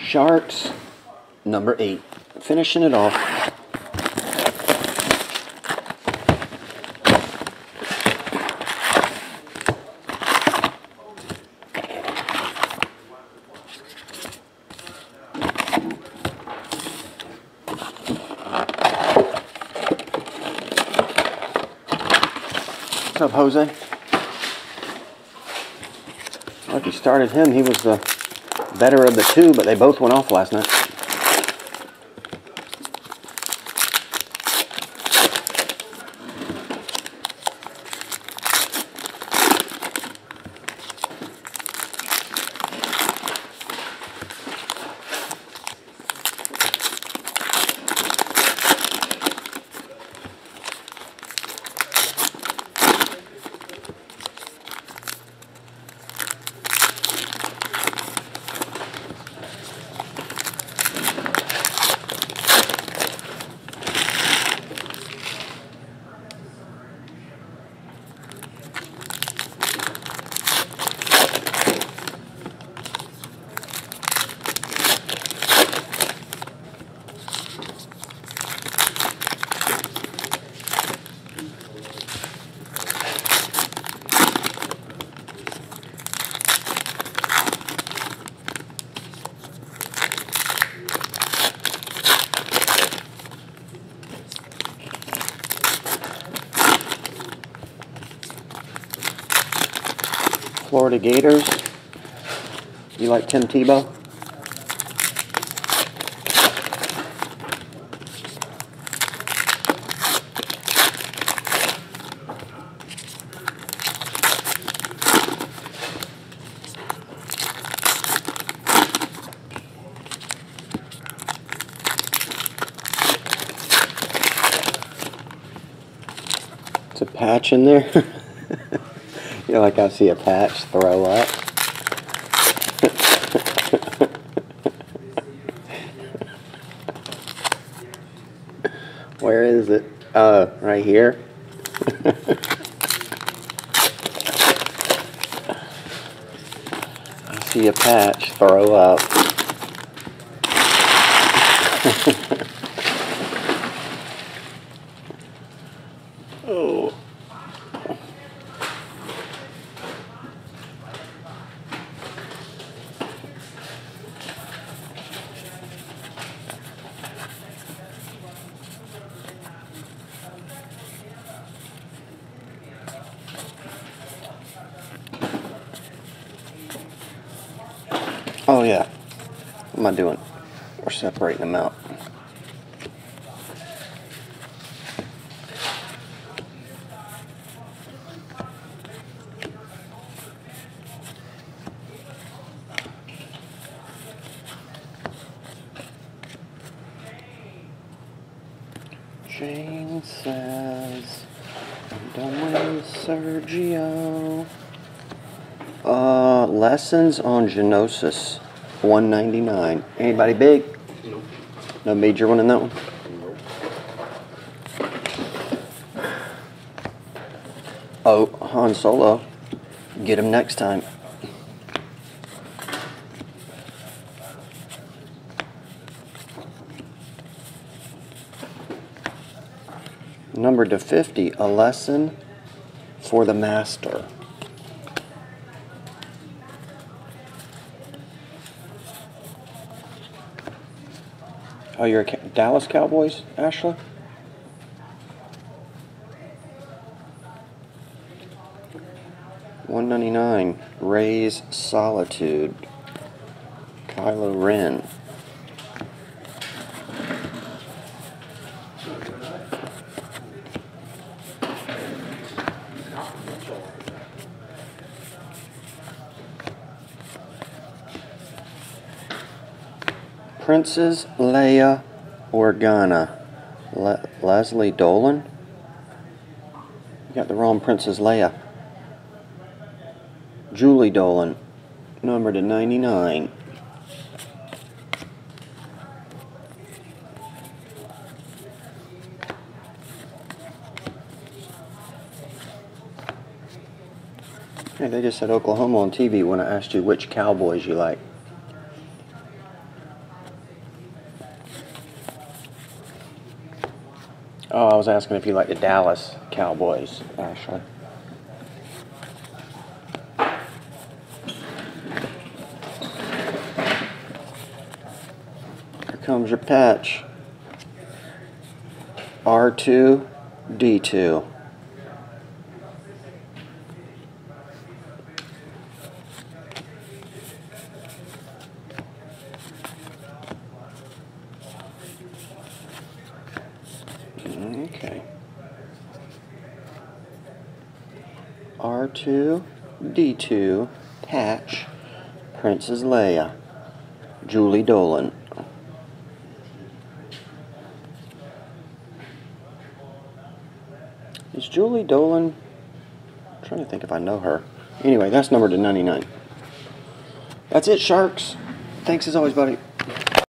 Sharks, number 8. Finishing it off. What's up, Jose? Well, if you started him, he was the better of the two, but they both went off last night. Florida Gators. You like Tim Tebow? It's a patch in there. You know, like I see a patch throw up. Where is it? Right here. I see a patch throw up. Oh. Oh yeah, what am I doing? We're separating them out. Jane says, I'm done with Sergio. Lessons on Genosis, $1.99. Anybody big? Nope. No major one in that one? Nope. Oh, Han Solo. Get him next time. Number to 50, a lesson for the master. Oh, you're a Dallas Cowboys, Ashley? $1.99. Ray's Solitude. Kylo Ren. Princess Leia Organa. Leslie Dolan? You got the wrong Princess Leia. Julie Dolan. Number to 99. Hey, they just said Oklahoma on TV when I asked you which Cowboys you like. Oh, I was asking if you like the Dallas Cowboys, actually. Here comes your patch. R2-D2. Okay. R2-D2 patch. Princess Leia. Julie Dolan. Is Julie Dolan? I'm trying to think if I know her. Anyway, that's numbered to 99. That's it, Sharks. Thanks as always, buddy.